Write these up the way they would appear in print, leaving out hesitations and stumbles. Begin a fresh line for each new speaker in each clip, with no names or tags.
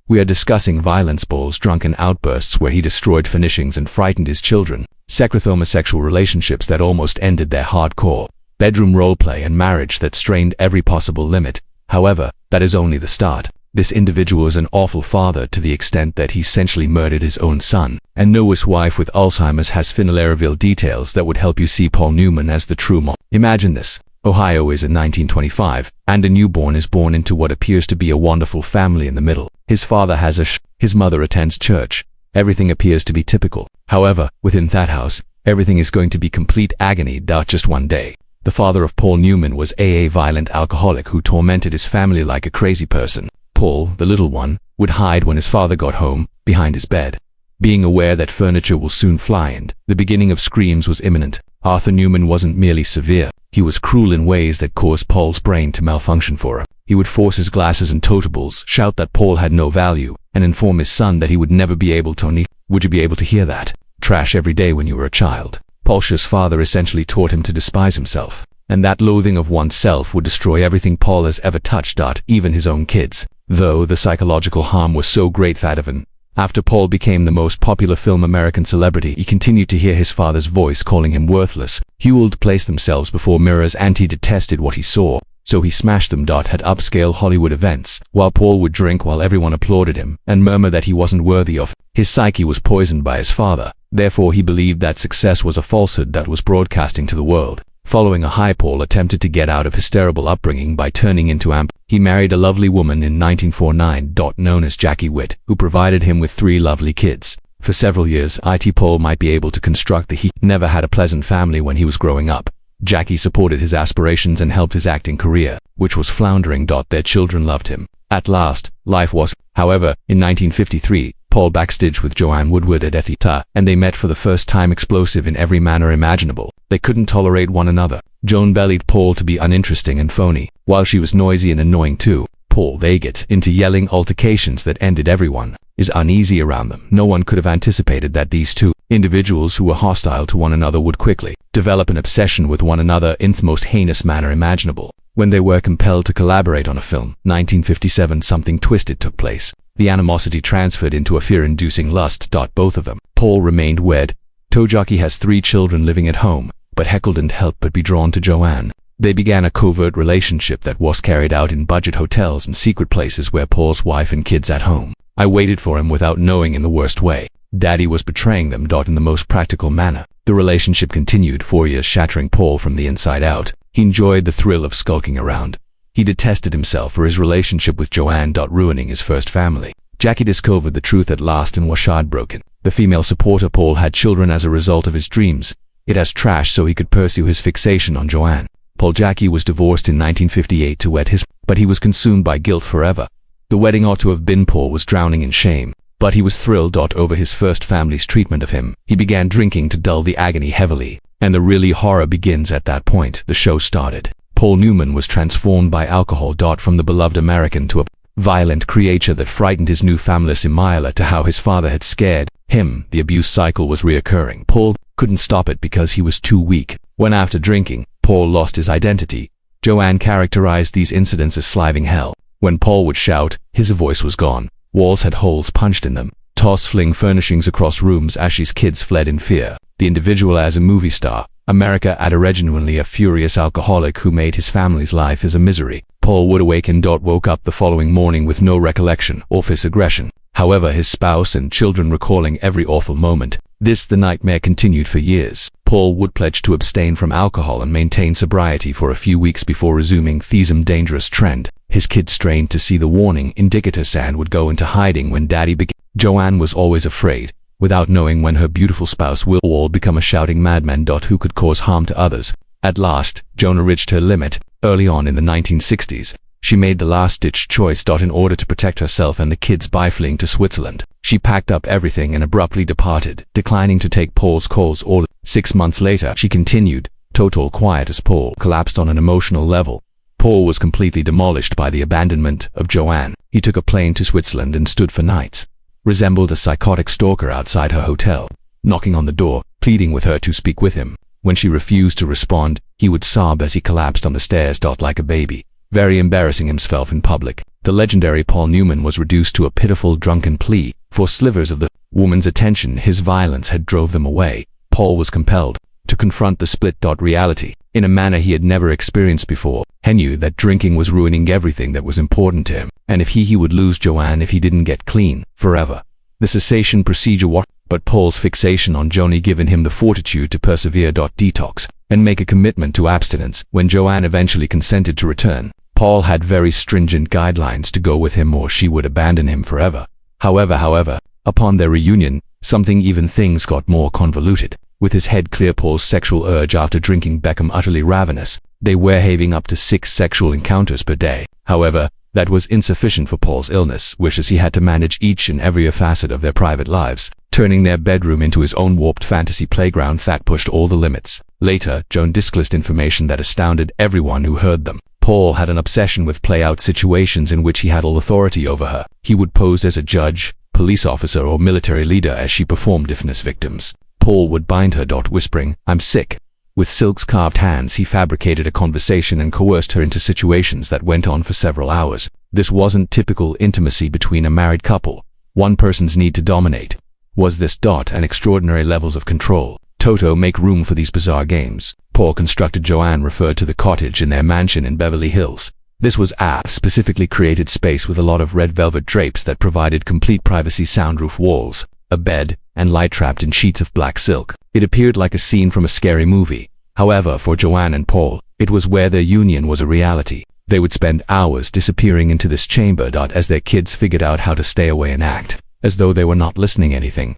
We are discussing violence, Paul's drunken outbursts where he destroyed furnishings and frightened his children, secret homosexual relationships that almost ended their hardcore, bedroom roleplay and marriage that strained every possible limit. However, that is only the start. This individual is an awful father to the extent that he essentially murdered his own son, and Noah's wife with Alzheimer's has finally revealed details that would help you see Paul Newman as the true monster. Imagine this. Ohio is in 1925, and a newborn is born into what appears to be a wonderful family in the middle. His father has his mother attends church. Everything appears to be typical. However, within that house, everything is going to be complete agony. Just one day. The father of Paul Newman was a violent alcoholic who tormented his family like a crazy person. Paul, the little one, would hide when his father got home, behind his bed. Being aware that furniture will soon fly and the beginning of screams was imminent, Arthur Newman wasn't merely severe, he was cruel in ways that caused Paul's brain to malfunction for him. He would force his glasses and totables, shout that Paul had no value, and inform his son that he would never be able to. Would you be able to hear that? Trash every day when you were a child. Paul's father essentially taught him to despise himself, and that loathing of oneself would destroy everything Paul has ever touched, even his own kids. Though the psychological harm was so great that even after Paul became the most popular film American celebrity, he continued to hear his father's voice calling him worthless. He would place themselves before mirrors and he detested what he saw, so he smashed them. At upscale Hollywood events, while Paul would drink while everyone applauded him and murmur that he wasn't worthy of. His psyche was poisoned by his father, therefore he believed that success was a falsehood that was broadcasting to the world. Following a high, Paul attempted to get out of his terrible upbringing by turning into amp. He married a lovely woman in 1949, known as Jackie Witt, who provided him with 3 lovely kids. For several years, Paul might be able to construct he never had a pleasant family when he was growing up. Jackie supported his aspirations and helped his acting career, which was floundering. Their children loved him. At last, life was. However, in 1953, Paul backstaged with Joanne Woodward at Theater, and they met for the first time, explosive in every manner imaginable. They couldn't tolerate one another. Joan believed Paul to be uninteresting and phony, while she was noisy and annoying too. Paul, they get into yelling altercations that ended everyone is uneasy around them. No one could have anticipated that these two individuals who were hostile to one another would quickly develop an obsession with one another in the most heinous manner imaginable. When they were compelled to collaborate on a film, 1957, something twisted took place. The animosity transferred into a fear-inducing lust. Both of them. Paul remained wed. Tojaki has 3 children living at home, but Heckle didn't help but be drawn to Joanne. They began a covert relationship that was carried out in budget hotels and secret places where Paul's wife and kids at home. I waited for him without knowing in the worst way. Daddy was betraying them. In the most practical manner. The relationship continued 4 years, shattering Paul from the inside out. He enjoyed the thrill of skulking around. He detested himself for his relationship with Joanne. Ruining his first family. Jackie discovered the truth at last and was heartbroken. The female supporter Paul had children as a result of his dreams. It has trashed so he could pursue his fixation on Joanne. Paul Jackie was divorced in 1958 to wed his, but he was consumed by guilt forever. The wedding ought to have been. Paul was drowning in shame, but he was thrilled over his first family's treatment of him. He began drinking to dull the agony heavily, and the really horror begins at that point. The show started. Paul Newman was transformed by alcohol. From the beloved American to a violent creature that frightened his new family, similar to how his father had scared him. The abuse cycle was reoccurring. Paul couldn't stop it because he was too weak. When after drinking, Paul lost his identity, Joanne characterized these incidents as sliving hell. When Paul would shout, his voice was gone. Walls had holes punched in them. Fling furnishings across rooms. Ashley's kids fled in fear. The individual as a movie star. America at originally a furious alcoholic who made his family's life as a misery. Paul would awaken. Woke up the following morning with no recollection of his aggression. However, his spouse and children recalling every awful moment. The nightmare continued for years. Paul would pledge to abstain from alcohol and maintain sobriety for a few weeks before resuming the dangerous trend. His kids strained to see the warning indicators and would go into hiding when Daddy began. Joanne was always afraid, without knowing when her beautiful spouse will all become a shouting madman who could cause harm to others. At last, Jonah reached her limit. Early on in the 1960s, she made the last-ditch choice in order to protect herself and the kids by fleeing to Switzerland. She packed up everything and abruptly departed, declining to take Paul's calls. 6 months later, she continued, total quiet as Paul collapsed on an emotional level. Paul was completely demolished by the abandonment of Joanne. He took a plane to Switzerland and stood for nights. Resembled a psychotic stalker outside her hotel, knocking on the door, pleading with her to speak with him. When she refused to respond, he would sob as he collapsed on the stairs. Like a baby, very embarrassing himself in public. The legendary Paul Newman was reduced to a pitiful drunken plea. For slivers of the woman's attention, his violence had drove them away. Paul was compelled to confront the split reality in a manner he had never experienced before. He knew that drinking was ruining everything that was important to him, and if he would lose Joanne if he didn't get clean forever. The cessation procedure but Paul's fixation on Joni given him the fortitude to persevere. Detox and make a commitment to abstinence. When Joanne eventually consented to return, Paul had very stringent guidelines to go with him or she would abandon him forever. However, upon their reunion, things got more convoluted. With his head clear, Paul's sexual urge after drinking became utterly ravenous. They were having up to 6 sexual encounters per day. However, that was insufficient for Paul's illness, wishes he had to manage each and every facet of their private lives, turning their bedroom into his own warped fantasy playground that pushed all the limits. Later, Joan disclosed information that astounded everyone who heard them. Paul had an obsession with play-out situations in which he had all authority over her. He would pose as a judge, police officer, or military leader as she performed different victims. Paul would bind her, whispering, "I'm sick." With silk-carved hands, he fabricated a conversation and coerced her into situations that went on for several hours. This wasn't typical intimacy between a married couple. One person's need to dominate. Was this and extraordinary levels of control? Toto make room for these bizarre games. Paul constructed Joanne referred to the cottage in their mansion in Beverly Hills. This was a specifically created space with a lot of red velvet drapes that provided complete privacy, soundproof walls, a bed, and light trapped in sheets of black silk. It appeared like a scene from a scary movie. However, for Joanne and Paul, it was where their union was a reality. They would spend hours disappearing into this chamber as their kids figured out how to stay away and act as though they were not listening anything.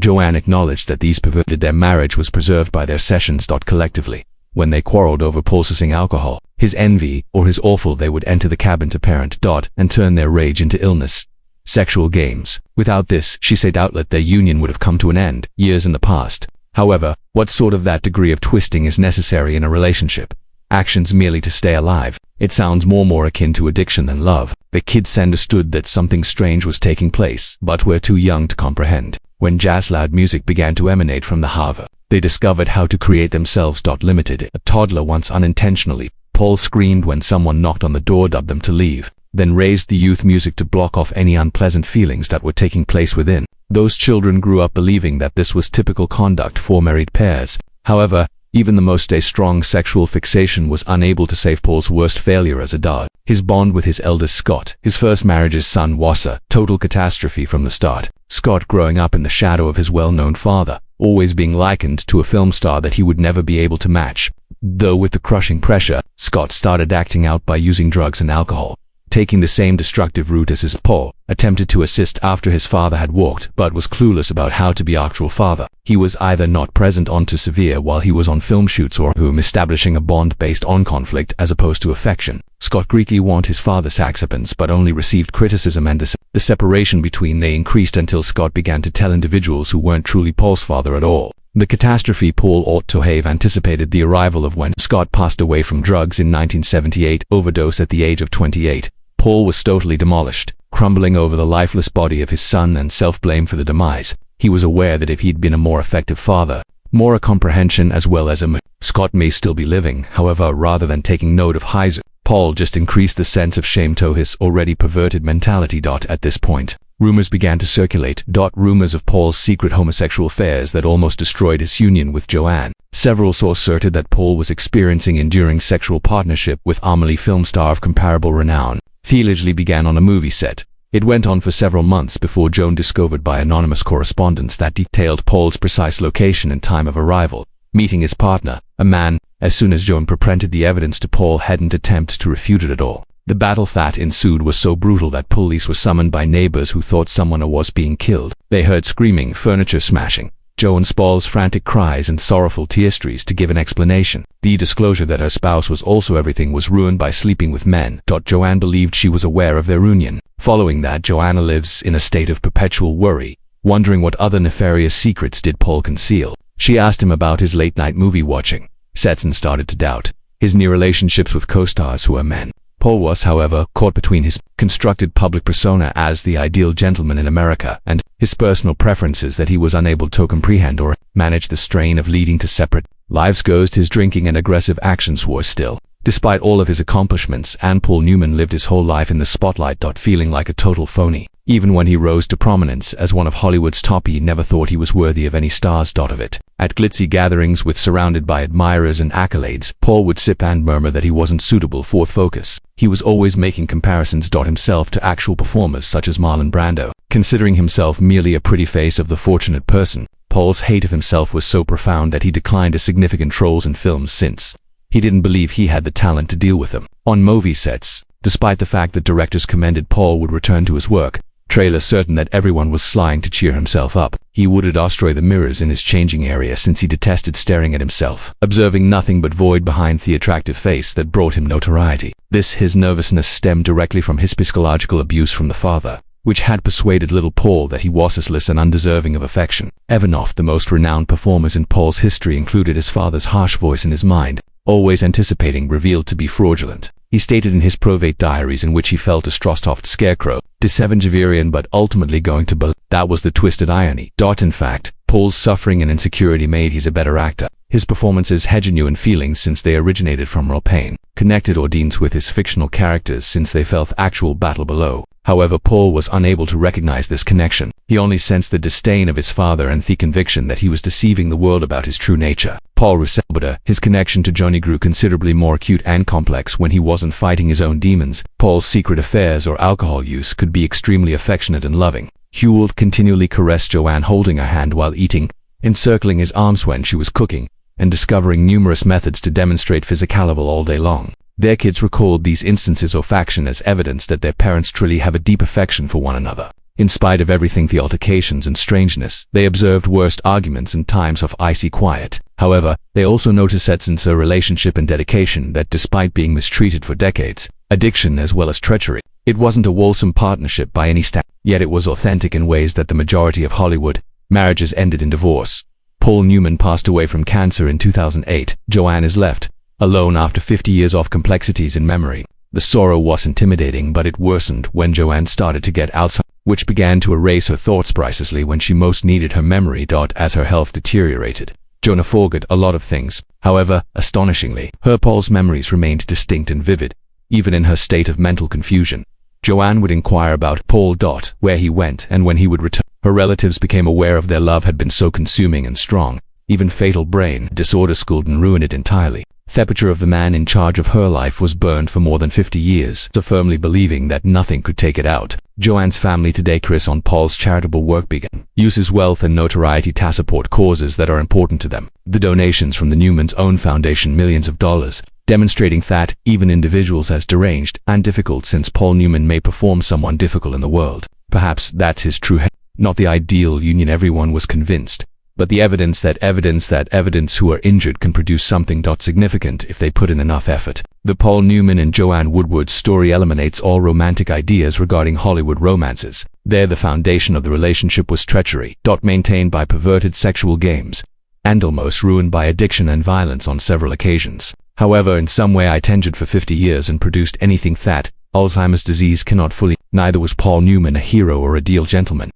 Joanne acknowledged that these perverted their marriage was preserved by their sessions. Collectively, when they quarreled over processing alcohol, his envy, or his awful, they would enter the cabin to parent. And turn their rage into illness. Sexual games. Without this, she said, outlet, their union would have come to an end years in the past. However, what sort of that degree of twisting is necessary in a relationship? Actions merely to stay alive. It sounds more akin to addiction than love. The kids understood that something strange was taking place, but were too young to comprehend. When jazz-loud music began to emanate from the Hava, they discovered how to create themselves. Limited. A toddler once unintentionally, Paul screamed when someone knocked on the door, dubbed them to leave, then raised the youth music to block off any unpleasant feelings that were taking place within. Those children grew up believing that this was typical conduct for married pairs. However, even the most strong sexual fixation was unable to save Paul's worst failure as a dad. His bond with his eldest Scott, his first marriage's son, was a total catastrophe from the start. Scott, growing up in the shadow of his well-known father, always being likened to a film star that he would never be able to match. Though with the crushing pressure, Scott started acting out by using drugs and alcohol. Taking the same destructive route as his Paul attempted to assist after his father had walked, but was clueless about how to be actual father. He was either not present on to severe while he was on film shoots or establishing a bond based on conflict as opposed to affection. Scott greatly wanted his father's acceptance but only received criticism, and the separation between they increased until Scott began to tell individuals who weren't truly Paul's father at all. The catastrophe Paul ought to have anticipated the arrival of when Scott passed away from drugs in 1978, overdose at the age of 28. Paul was totally demolished, crumbling over the lifeless body of his son, and self-blame for the demise. He was aware that if he'd been a more effective father, more a comprehension as well as Scott may still be living. However, rather than taking note of Heiser, Paul just increased the sense of shame to his already perverted mentality. At this point, rumors began to circulate. Rumors of Paul's secret homosexual affairs that almost destroyed his union with Joanne. Several sources asserted that Paul was experiencing enduring sexual partnership with Amelie film star of comparable renown. The allegedly began on a movie set. It went on for several months before Joan discovered by anonymous correspondence that detailed Paul's precise location and time of arrival, meeting his partner, a man. As soon as Joan presented the evidence to Paul, hadn't attempted to refute it at all. The battle that ensued was so brutal that police were summoned by neighbors who thought someone was being killed. They heard screaming, furniture smashing, Joan Paul's frantic cries and sorrowful tears to give an explanation. The disclosure that her spouse was also everything was ruined by sleeping with men. Joanne believed she was aware of their union. Following that, Joanna lives in a state of perpetual worry, wondering what other nefarious secrets did Paul conceal. She asked him about his late-night movie watching sets and started to doubt his near relationships with co-stars who were men. Paul was, however, caught between his constructed public persona as the ideal gentleman in America and his personal preferences that he was unable to comprehend or manage the strain of leading to separate lives. His drinking and aggressive actions were still Despite all of his accomplishments, Paul Newman lived his whole life in the spotlight, feeling like a total phony. Even when he rose to prominence as one of Hollywood's top, he never thought he was worthy of any stars. Of it. At glitzy gatherings surrounded by admirers and accolades, Paul would sip and murmur that he wasn't suitable for focus. He was always making comparisons himself to actual performers such as Marlon Brando. Considering himself merely a pretty face of the fortunate person, Paul's hate of himself was so profound that he declined significant roles in films since he didn't believe he had the talent to deal with them. On movie sets, despite the fact that directors commended Paul would return to his work, trailers certain that everyone was slying to cheer himself up, he would destroy the mirrors in his changing area since he detested staring at himself, observing nothing but void behind the attractive face that brought him notoriety. His nervousness stemmed directly from his psychological abuse from the father, which had persuaded little Paul that he was useless and undeserving of affection. Evanoff, the most renowned performers in Paul's history, included his father's harsh voice in his mind, always anticipating revealed to be fraudulent. He stated in his private diaries in which he felt a Strosthoft scarecrow, Javerian, but ultimately going to believe. That was the twisted irony. In fact, Paul's suffering and insecurity made him a better actor. His performances had genuine feelings since they originated from real pain, connected audience with his fictional characters since they felt actual battle below. However, Paul was unable to recognize this connection. He only sensed the disdain of his father and the conviction that he was deceiving the world about his true nature. Paul resembled his connection to Johnny grew considerably more acute and complex when he wasn't fighting his own demons. Paul's secret affairs or alcohol use could be extremely affectionate and loving. He would continually caress Joanne, holding her hand while eating, encircling his arms when she was cooking, and discovering numerous methods to demonstrate physicality all day long. Their kids recalled these instances of affection as evidence that their parents truly have a deep affection for one another. In spite of everything, the altercations and strangeness, they observed worst arguments and times of icy quiet. However, they also noticed that since a relationship and dedication that despite being mistreated for decades, addiction as well as treachery, it wasn't a wholesome partnership by any standard. Yet it was authentic in ways that the majority of Hollywood marriages ended in divorce. Paul Newman passed away from cancer in 2008. Joanne is left alone after 50 years of complexities in memory. The sorrow was intimidating, but it worsened when Joanne started to get Alzheimer's, which began to erase her thoughts precisely when she most needed her memory. As her health deteriorated, Jonah forgot a lot of things. However, astonishingly, Paul's memories remained distinct and vivid, even in her state of mental confusion. Joanne would inquire about Paul, where he went and when he would return. Her relatives became aware of their love had been so consuming and strong, even fatal brain disorders could ruin it entirely. The picture of the man in charge of her life was burned for more than 50 years, so firmly believing that nothing could take it out. Joanne's family today Chris on Paul's charitable work began. Uses wealth and notoriety to support causes that are important to them. The donations from the Newman's own foundation, millions of dollars, demonstrating that even individuals as deranged and difficult since Paul Newman may perform someone difficult in the world. Perhaps that's his true not the ideal union everyone was convinced, but the evidence who are injured can produce something significant if they put in enough effort. The Paul Newman and Joanne Woodward story eliminates all romantic ideas regarding Hollywood romances. There the foundation of the relationship was treachery, maintained by perverted sexual games, and almost ruined by addiction and violence on several occasions. However, in some way I tendered for 50 years and produced anything that Alzheimer's disease cannot fully. Neither was Paul Newman a hero or a ideal gentleman.